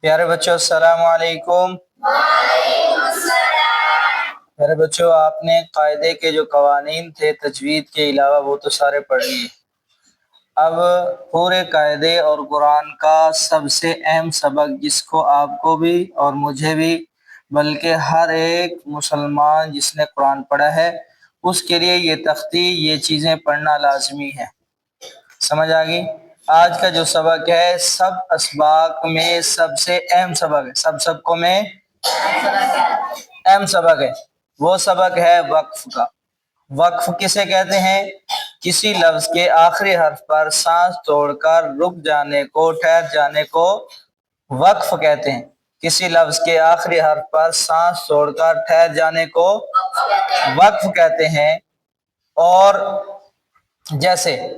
پیارے بچوں السلام علیکم۔ پیارے بچوں، آپ نے قاعدے کے جو قوانین تھے تجوید کے علاوہ وہ تو سارے پڑھ لیے۔ اب پورے قاعدے اور قرآن کا سب سے اہم سبق جس کو آپ کو بھی اور مجھے بھی بلکہ ہر ایک مسلمان جس نے قرآن پڑھا ہے اس کے لیے یہ تختی یہ چیزیں پڑھنا لازمی ہے۔ سمجھ آ گئی؟ آج کا جو سبق ہے سب اسباق میں سب سے اہم سبق ہے، سب سبقوں میں اہم سبق ہے۔ وہ سبق ہے وقف کا۔ وقف کسے کہتے ہیں؟ کسی لفظ کے آخری حرف پر سانس توڑ کر رک جانے کو، ٹھہر جانے کو وقف کہتے ہیں۔ کسی لفظ کے آخری حرف پر سانس توڑ کر ٹھہر جانے کو وقف کہتے ہیں۔ اور جیسے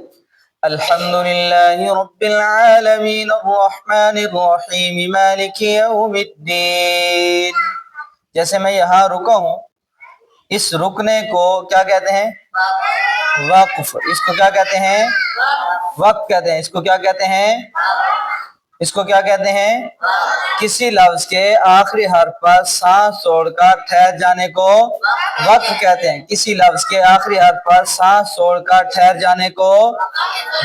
الحمدللہ رب العالمین الرحمن الرحیم مالک یوم الدین، جیسے میں یہاں رکا ہوں، اس رکنے کو کیا کہتے ہیں؟ وقف۔ اس کو کیا کہتے ہیں؟ وقف کہتے ہیں۔ اس کو کیا کہتے ہیں؟ اس کو کیا کہتے ہیں؟ کسی لفظ کے آخری حرف پر سانس توڑ کر ٹھہر جانے کو وقف کہتے ہیں۔ کسی لفظ کے آخری حرف پر سانس توڑ کر ٹھہر جانے کو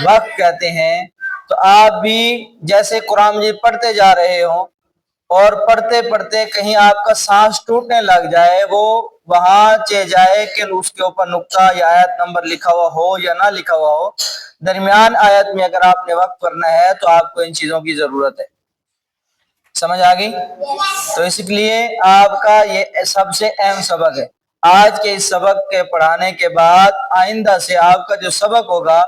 وقف کہتے ہیں۔ تو آپ بھی جیسے قرآن مجید پڑھتے جا رہے ہوں اور پڑھتے پڑھتے کہیں آپ کا سانس ٹوٹنے لگ جائے، وہ وہاں چہ جائے کہ اس کے اوپر نقطہ یا آیت نمبر لکھا ہوا ہو یا نہ لکھا ہوا ہو، درمیان آیت میں اگر آپ نے وقف کرنا ہے تو آپ کو ان چیزوں کی ضرورت ہے۔ سمجھ آ گئی؟ تو اس لیے آپ کا یہ سب سے اہم سبق ہے۔ آج کے اس سبق کے پڑھانے کے بعد آئندہ سے آپ کا جو سبق ہوگا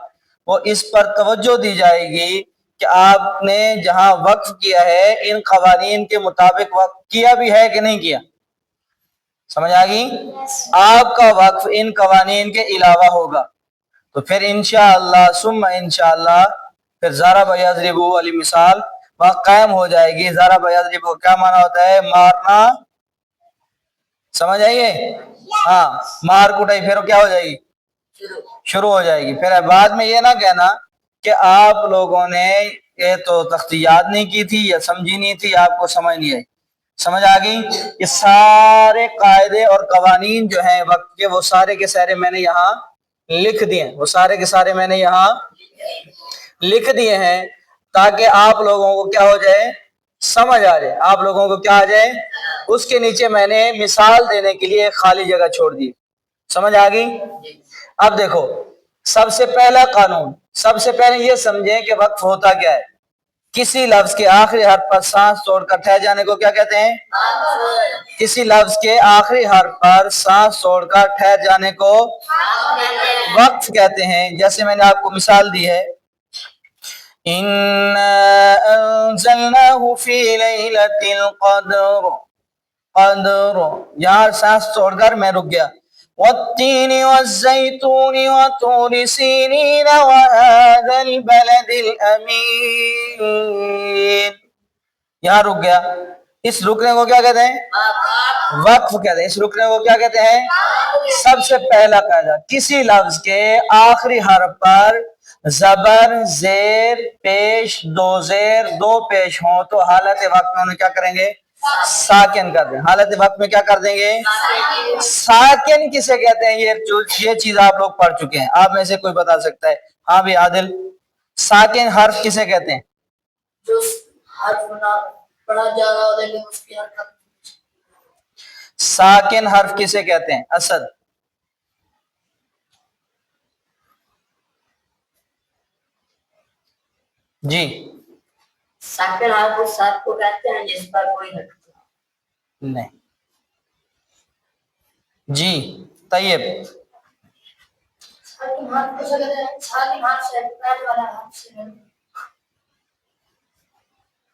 وہ اس پر توجہ دی جائے گی کہ آپ نے جہاں وقف کیا ہے ان قوانین کے مطابق وقف کیا بھی ہے کہ نہیں کیا۔ سمجھ آ گئی؟ آپ کا وقف ان قوانین کے علاوہ ہوگا تو پھر انشاءاللہ ثم انشاءاللہ پھر ضرب یضرب والی مثال وہاں قائم ہو جائے گی۔ ضرب یضرب کیا معنی ہوتا ہے؟ مارنا۔ سمجھ آئیے؟ ہاں، مار کٹائی پھر کیا ہو جائے گی؟ شروع ہو جائے گی۔ پھر بعد میں یہ نہ کہنا کہ آپ لوگوں نے یہ تو تختی یاد نہیں کی تھی یا سمجھی نہیں تھی، آپ کو سمجھ نہیں آئی۔ سمجھ آ گئی؟ یہ سارے قاعدے اور قوانین جو ہیں وقت کے وہ سارے کے سارے میں نے یہاں لکھ دیے ہیں، وہ سارے کے سارے میں نے یہاں لکھ دیے ہیں تاکہ آپ لوگوں کو کیا ہو جائے؟ سمجھ آ جائے۔ آپ لوگوں کو کیا آ جائے؟ اس کے نیچے میں نے مثال دینے کے لیے خالی جگہ چھوڑ دی۔ سمجھ آ گئی؟ اب دیکھو، سب سے پہلا قانون، سب سے پہلے یہ سمجھیں کہ وقف ہوتا کیا ہے۔ کسی لفظ کے آخری حرف پر سانس توڑ کر ٹھہر جانے کو کیا کہتے ہیں؟ کسی لفظ کے آخری حرف پر سانس توڑ کر ٹھہر جانے کو وقف کہتے ہیں۔ جیسے میں نے آپ کو مثال دی ہے، اِنَّا أَنزَلْنَاهُ فِي لَيْلَةِ الْقَدْرِ، قدر، یہاں سانس توڑ کر میں رک گیا۔ وَالتِّينِ وَالزَّيْتُونِ وَطُورِ سِينِينَ وَهَذَا الْبَلَدِ الْأَمِينِ، یہاں رک گیا۔ اس رکنے کو کیا کہتے ہیں؟ وقف کہتے ہیں۔ اس رکنے کو کیا کہتے ہیں؟ سب سے پہلا قاعدہ، کسی لفظ کے آخری حرف پر زبر، زیر، پیش، دو زیر، دو پیش ہوں تو حالت وقت میں انہیں کیا کریں گے؟ ساکن کر دیں۔ حالت وقت میں کیا کر دیں گے؟ ساکن کسے کہتے ہیں؟ یہ چیز آپ لوگ پڑھ چکے ہیں، آپ میں سے کوئی بتا سکتا ہے؟ ہاں بھی عادل، ساکن حرف کسے کہتے ہیں؟ جو حرف نہ پڑھا جا رہا ہو لیکن اس کی حرکت ساکن حرف کسے کہتے ہیں؟ اسد جی۔ ساکن حرف اس حرف کو کہتے ہیں جس پر کوئی حرکت نہیں۔ جی طیب، ساکن حرف کو کہتے ہیں ساکن حرف سے پہلے والا حرف سے۔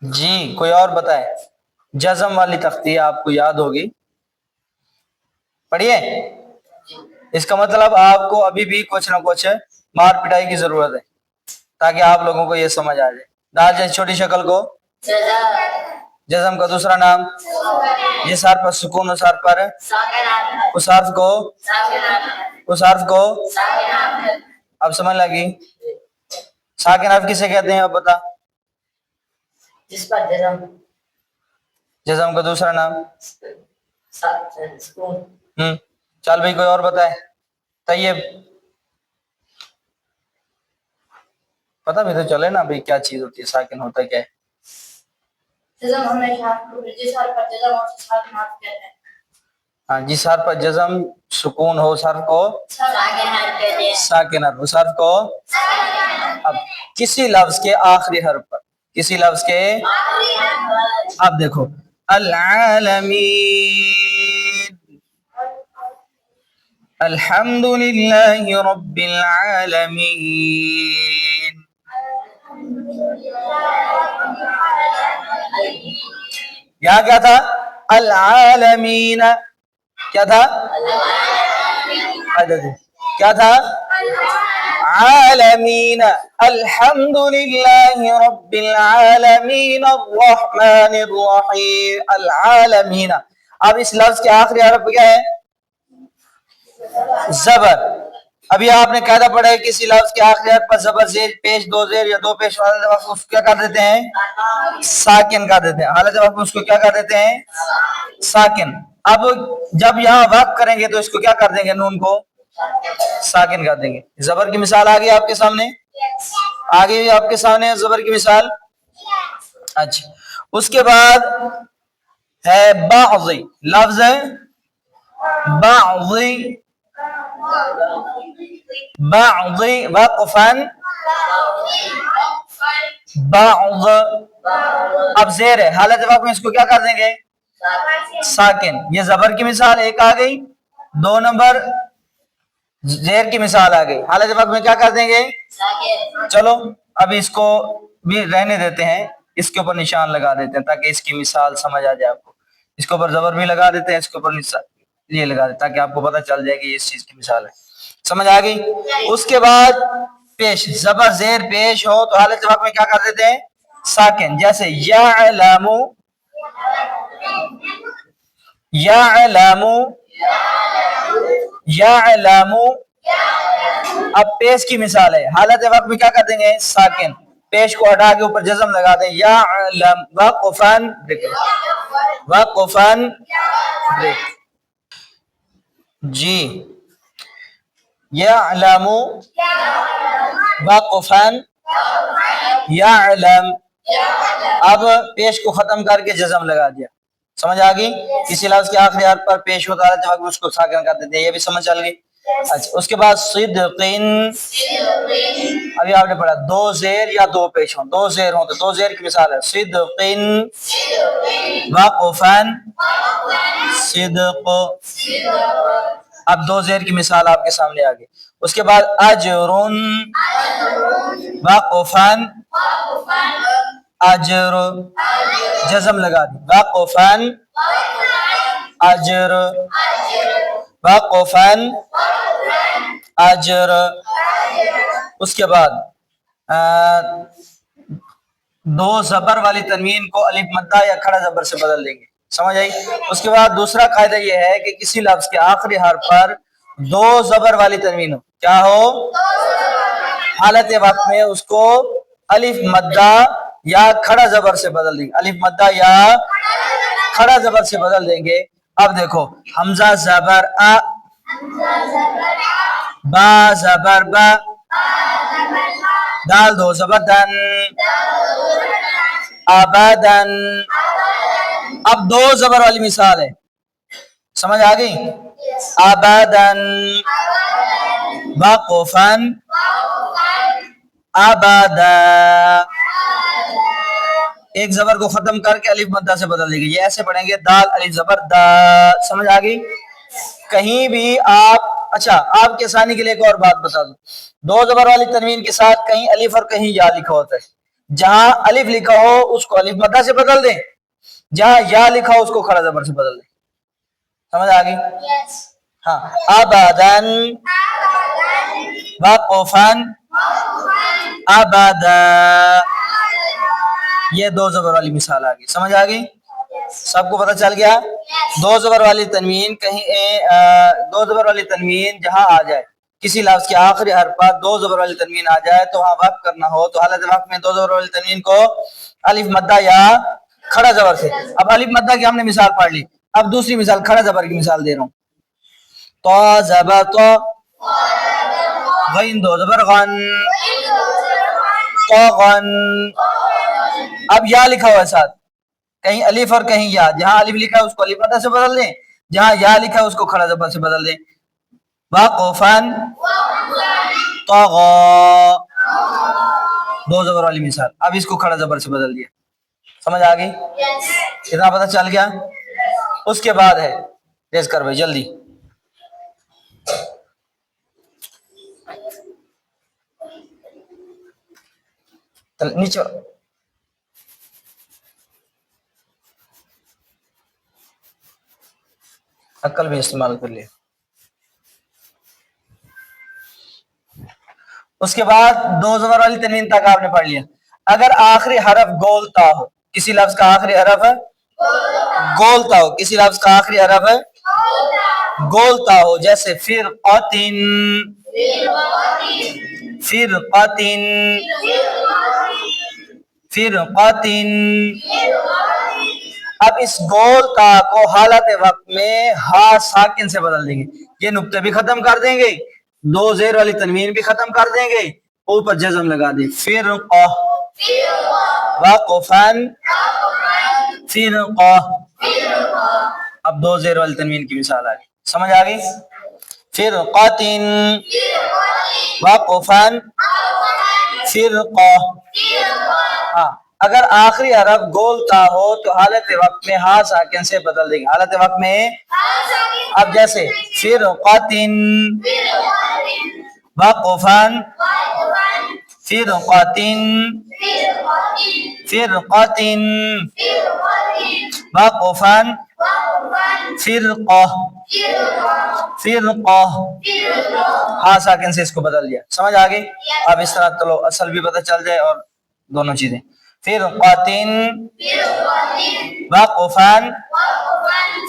جی کوئی اور بتائے؟ جزم والی تختی آپ کو یاد ہوگی، پڑھیے۔ اس کا مطلب آپ کو ابھی بھی کچھ نہ کچھ مار پٹائی کی ضرورت ہے تاکہ آپ لوگوں کو یہ سمجھ آ جائے۔ دال جیسی چھوٹی شکل کو جزم کا دوسرا نام، جس حرف پر سکون اس حرف پر اس حرف کو اب سمجھ لگی؟ ساکن حرف کسے کہتے ہیں اب بتا؟ جس پر جزم जज़म का दूसरा नाम। सुकून। चल भाई कोई और बताए। तैयब पता भी तो चले ना भाई क्या चीज होती है, साकिन होता क्या है। जज़म हमेशा जिस हर पर जज़म और साकिन हर्फ कहते हैं। हाँ, जिस हर्फ पर जज़म सुकून हो उस हर्फ को साकिन हर्फ कहते हैं। साकिन हर्फ, उस हर्फ को। अब किसी लफ्ज के आखिरी हर्फ पर, किसी लफ्ज के, अब देखो अल-आलमीन, अल्हम्दुलिल्लाहि रब्बिल आलमीन। यहाँ क्या था? अल-आलमीन, क्या था? क्या था? आलमीन, अल्हम्दुलिल्लाहि रब्बिल आलमीन अर्रहमानिर रहीम, अल-आलमीन। अब इस लफ्ज के आखिरी हर्फ क्या है? जबर। अभी आपने कायदा पढ़ा है किसी लफ्ज के आखिरी हर्फ पर जबर जेर पेश, दो जेर या दो पेश वाले वक्त उसको क्या कर देते हैं? साकिन कर देते हैं। हालत वक्त में उसको क्या कर देते हैं? साकिन। अब जब यहाँ वक्त करेंगे तो इसको क्या कर देंगे? नून को साकिन कर देंगे। जबर की मिसाल आ गई आपके सामने, आ गई आपके सामने जबर की मिसाल। अच्छा, उसके बाद है बाज़ी, लफ्ज है बाज़ी, बाज़ी वक़फ़न बाज़। अब जेर है, हालत वक्त में इसको क्या कर देंगे? साकिन। ये जबर की मिसाल एक आ गई। दो नंबर जेर की मिसाल आ गई, हालत वक्त में क्या कर देंगे? चलो अब इसको भी रहने देते हैं, इसके ऊपर निशान लगा देते हैं ताकि इसकी मिसाल समझ आ जाए आपको। इसके ऊपर जबर भी लगा देते हैं, इसके ऊपर ये लगा देते ताकि आपको पता चल जाए कि ये इस चीज की मिसाल है। समझ आ गई? उसके बाद पेश, जबर जेर पेश हो तो हालत वक्त में क्या कर देते हैं? साकिन। जैसे यअलमु, यअलमु, यअलमु। अब पेश की मिसाल है, हालत वक्त में क्या कर देंगे? साकिन। पेश को हटा के ऊपर जज़म लगा दें, यअलम वक़फ़न ब्रेक, वक़फ़न ब्रेक। जी, यअलमु वक़फ़न यअलम। अब पेश को खत्म करके जज़म लगा दिया। समझ आ गई? किसी लफ्ज के आखिरी हर्फ पर पेश होता है जब उसको साकिन कर देते हैं, ये भी समझ चल गई। अच्छा, उसके बाद सिद्क़िन। अभी आपने पढ़ा दो जेर या दो पेश हो, दो जेर हो तो दो जेर की मिसाल है सिद्क़िन वक़फ़न सिद्क़। अब दो जेर की मिसाल आपके सामने आ गई। उसके बाद अजरुन वक़फ़न अजर, जज़म लगा दी, वक़फ़न अजर, वक़फ़न अजर। उसके बाद दो जबर वाली तनवीन को अलिफ मद्दा या खड़ा जबर से बदल देंगे। समझ आई? उसके बाद दूसरा कायदा यह है कि किसी लफ्ज के आखिरी हर्फ पर दो जबर वाली तनवीन हो, क्या हो? हालत वक्त में उसको अलिफ मद्दा या खड़ा जबर से बदल देंगे, अलिफ मद्दा या खड़ा जबर से बदल देंगे। अब देखो हमजा जबर अ, बा जबर बा, दाल दो जबर दन, अबदन। अब दो जबर वाली मिसाल है, समझ आ गई? अबदन वक़फ़न अबदा। एक जबर को खत्म करके अलिफ मद्दा से बदल देंगे, ये ऐसे पढ़ेंगे दाल अलिफ जबर दा। समझ आ गई? कहीं भी आप, अच्छा आपके आसानी के लिए एक और बात बता दूं, दो जबर वाली तनवीन के साथ कहीं अलिफ और कहीं या लिखा होता है। जहां अलिफ लिखा हो उसको अलिफ मद्दा से बदल दें, जहां या लिखा हो उसको खड़ा जबर से बदल दें। समझ आ गई? हाँ, अबदन वक़फ़न अबदा, ये दो जबर वाली मिसाल आ गई। समझ आ गई? सबको पता चल गया? दो जबर वाली तनवीन कहीं दो जबर वाली तनवीन जहां आ जाए, किसी लफ्ज के आखिरी हर्फ पर दो जबर वाली तनवीन आ जाए तो वहां वक्त करना हो तो हालत वक्त में दो जबर वाली तनवीन को अलिफ मद्दा या खड़ा जबर से। अब अलिफ मद्दा की हमने मिसाल पढ़ ली, अब दूसरी मिसाल खड़ा जबर की मिसाल दे रहा हूँ। तो जबर तो, गइन दो जबर गन, तो गन। अब या लिखा हुआ है साथ, कहीं अलिफ और कहीं या, जहां अलिफ लिखा है उसको अलिफ मद्दा से बदल दें, जहां या लिखा है उसको खड़ा जबर से बदल दें। वाक़फ़न तग़ा, दो जबर वाली मिसाल। अब इसको खड़ा जबर से बदल दिया, समझ आ गई? इतना पता चल गया? उसके बाद है, तेज कर भाई जल्दी। नीचे अक्ल भी इस्तेमाल कर लिया। उसके बाद दो जबर वाली तनवीन तक आपने पढ़ लिया। अगर आखिरी हरफ गोलता हो, किसी लफ्ज का आखिरी हरफ है गोलता हो, किसी लफ्ज का आखिरी हरफ है गोलता हो, जैसे फिरक़तिन, फिरक़तिन, फिरक़तिन। अब इस गोलता को हालत वक्त में हा साकिन से बदल देंगे, ये नुक्ते भी खत्म कर देंगे, दो जेर वाली तनवीन भी खत्म कर देंगे, ऊपर जज़म लगा दे, फिरक़ा, वाक़फ़न फिरक़ा। अब दो जेर वाली तनवीन की मिसाल आ गई, समझ आ गई? फिरक़तिन, वाक़फ़न फिरक़ा। हाँ, अगर आखिरी हरफ गोलता हो तो हालत वक्त में हा साकिन से बदल देंगे, हालत वक्त में। अब जैसे फिरक़तिन, वाक़फ़न फिरक़तिन, फिरक़तिन, वाक़फ़न फिरक़ा, फिरक़ा। हा साकिन से इसको बदल दिया, समझ आ गई? अब इस तरह चलो असल भी पता चल जाए और दोनों चीजें। फिरक़तिन, वाक़फ़न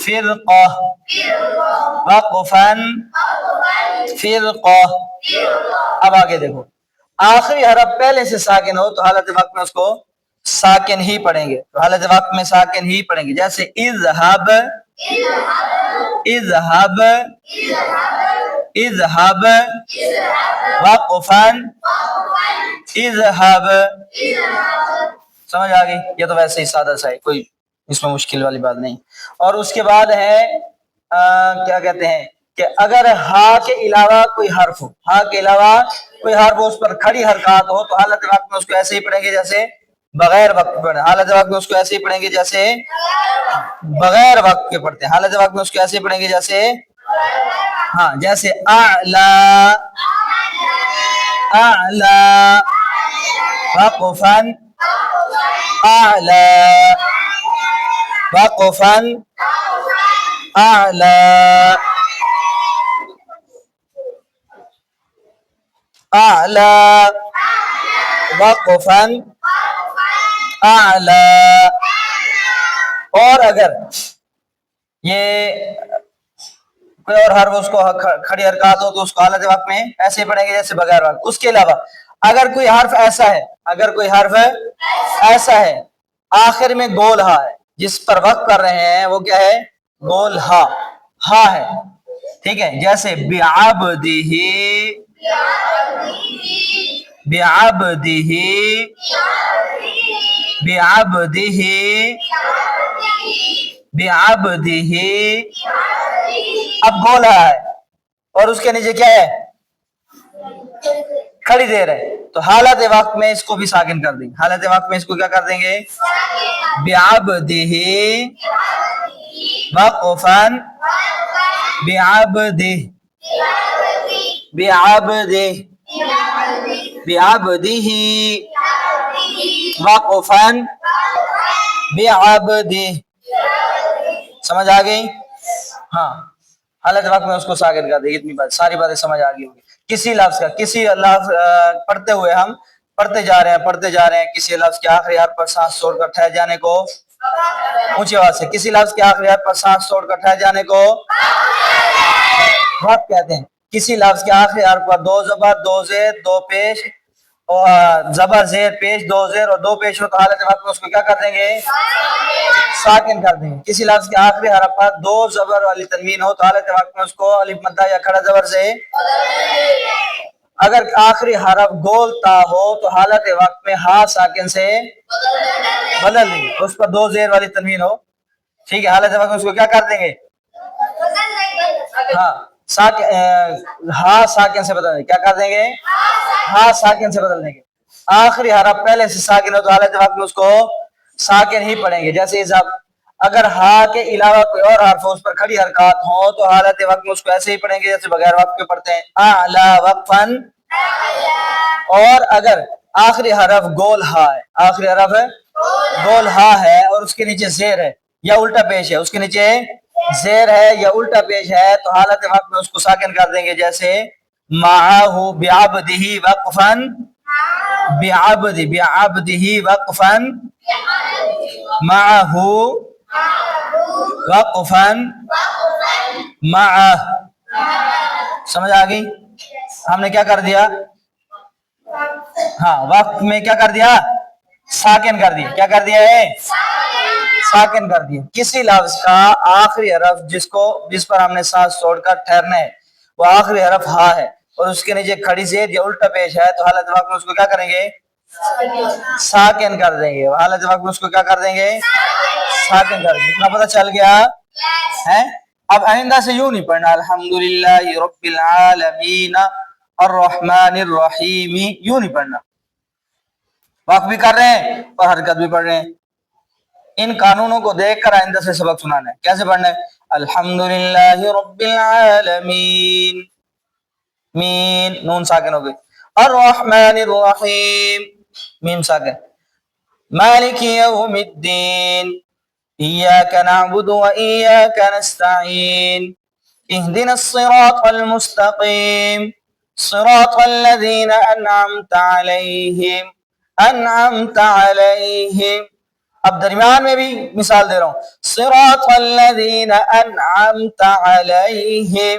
फिरक़ा, वाक़फ़न फिरक़ा। अब आगे देखो, आखिरी हरफ पहले से साकिन हो तो हालत वक्त में उसको साकिन ही पढ़ेंगे, तो हालत वक्त में साकिन ही पढ़ेंगे, जैसे इज़हब, इज़हब, इज़हब, वाक़फ़न इज़हब। समझ आ गई? ये तो वैसे ही सादा सा है, कोई इसमें मुश्किल वाली बात नहीं। और उसके बाद है क्या कहते हैं कि अगर हा के अलावा कोई हर्फ हो, हा के अलावा कोई हर्फ हो, उस पर खड़ी हरकत हो तो हालत वक्त में उसको ऐसे ही पढ़ेंगे जैसे बगैर वक्त पढ़े, हालत वक्त में उसको ऐसे ही पढ़ेंगे जैसे बगैर वक्त के पढ़ते हैं, हालत वक्त में उसको ऐसे ही पढ़ेंगे जैसे, हाँ, जैसे आला, आला, वाक़फ़न आला, वाक़फ़न आला, आला, वाक़फ़न आला। और अगर ये कोई और हर्फ उसको खड़ी हरकत हो तो उसको हालत वक्त में ऐसे पढ़ेंगे जैसे बगैर वक्त। उसके अलावा अगर कोई हर्फ ऐसा है, अगर कोई हर्फ ऐसा है आखिर में गोल हा है, जिस पर वक्त कर रहे हैं वो क्या है? गोल हा, हा है, ठीक है, जैसे बिअब्दिही, बिअब्दिही, बिअब्दिही, बिअब्दिही। अब गोल हा है और उसके नीचे क्या है? खड़ी देर है, तो हालत वक्त में इसको भी साकिन कर देंगे, हालत वक्त में इसको क्या कर देंगे? बिअब्दिही, वाक़फ़न बिअब्दिही, बिअब्दिही, बिअब्दिही, वाक़फ़न बिअब्दिही। समझ आ गई? हाँ, हालत वक्त में उसको साकिन कर देंगे। इतनी बात, सारी बातें समझ आ गई होगी। किसी लफ्ज का, किसी लफ्ज पढ़ते हुए हम पढ़ते जा रहे हैं, किसी लफ्ज के आखिरी हर्फ पर सांस छोड़कर ठहर जाने को, ऊंची आवाज से, किसी लफ्ज के आखिरी हर्फ पर सांस छोड़कर ठहर जाने को वक्त कहते हैं। किसी लफ्ज के आखिरी हर्फ पर दो जबर, दो जेर, दो पेश اور زبر زیر پیش دو زیر اور دو پیش ہو تو حالت وقت میں اس کو کیا کر دیں گے؟ ساکن کر دیں گے. کسی لفظ کے آخری حرف پر دو زبر والی تنوین ہو تو حالت وقت میں اس کو الف مدہ یا کھڑا زبر سے، اگر آخری حرف گول تا ہو تو حالت وقت میں ہا ساکن سے بدل دیں گے. اس پر دو زیر والی تنوین ہو، ٹھیک ہے، حالت وقت میں اس کو کیا کر دیں گے؟ ہاں ہا ساکن سے بدل دیں گے. کیا کر دیں گے؟ ہا ساکن سے بدل دیں گے. آخری حرف پہلے سے ساکن ہو تو حالت وقت میں اس کو ساکن ہی پڑھیں گے. جیسے اگر ہا کے علاوہ کوئی اور حرف اس پر کھڑی حرکات ہوں تو حالت وقت میں اس کو ایسے ہی پڑھیں گے جیسے بغیر وقت کے پڑھتے ہیں، اعلی وقفن. اور اگر آخری حرف گول ہا ہے، آخری حرف گول ہا ہے اور اس کے نیچے زیر ہے یا الٹا پیش ہے، اس کے نیچے زیر ہے یا الٹا پیش ہے تو حالت وقت میں اس کو ساکن کر دیں گے. جیسے معاہ بعبدہ وقفن، بعبدہ وقفن، معاہ وقفن، معاہ. سمجھ آ گئی؟ ہم نے کیا کر دیا؟ ہاں وقت میں کیا کر دیا؟ ساکن کر دیا. کیا کر دیا ہے؟ ساکن کر دیا. کسی لفظ کا آخری حرف جس پر ہم نے سانس چھوڑ کر ٹھہرنا ہے وہ آخری حرف ہا ہے اور اس کے نیچے کھڑی زیر یا الٹا پیش ہے تو حالت وقت میں اس کو کیا کریں گے؟ ساکن کر دیں گے. حالت وقت میں اس کو کیا کر دیں گے؟ ساکن کر دیں گے. اتنا پتہ چل گیا ہے؟ اب آئندہ سے یوں نہیں پڑھنا الحمدللہ رب العالمین الرحمن الرحیم، یوں نہیں پڑھنا. وقت بھی کر رہے ہیں اور حرکت بھی پڑھ رہے ہیں. ان قانونوں کو دیکھ کر آئندہ سے سبق سنانا ہے. کیسے پڑھنا ہے؟ الحمدللہ رب العالمین، مین نون ساکن ہو گئی. الرحمن الرحیم، میم ساکن. مالک یوم الدین، ایاک نعبد و ایاک نستعین، اهدنا الصراط المستقیم صراط الذین انعمت علیہم، انعمت علیہم. اب درمیان میں بھی مثال دے رہا ہوں، صراط الذین انعمت علیہم،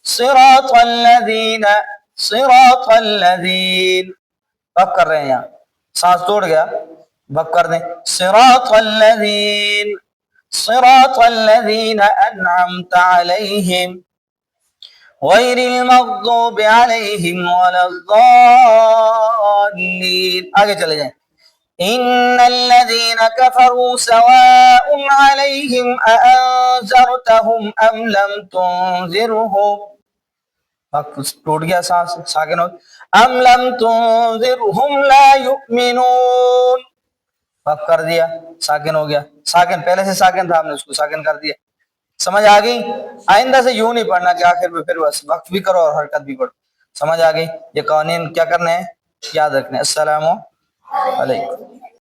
صراط الذین، صراط الذین. وقف کر رہے ہیں یہاں، سانس توڑ گیا، وقف کر دیں. صراط الذین، صراط الذین انعمت علیہم غیر المغضوب علیہم ولا الضالین. آگے چلے جائیں. ان الذین کفروا سواء علیہم اانذرتہم ام لم تنذرہم، ٹوٹ گیا، سانس ساکن ہو. ام لم تنذرہم لا یؤمنون، وقف کر دیا، ساکن ہو گیا. ساکن پہلے سے ساکن تھا، ہم نے اس کو ساکن کر دیا. سمجھ آ گئی؟ آئندہ سے یوں نہیں پڑھنا کہ آخر میں پھر بس وقت بھی کرو اور حرکت بھی پڑھو. سمجھ آ گئی؟ یہ قوانین کیا کرنے ہیں؟ یاد رکھنے. السلام علیکم.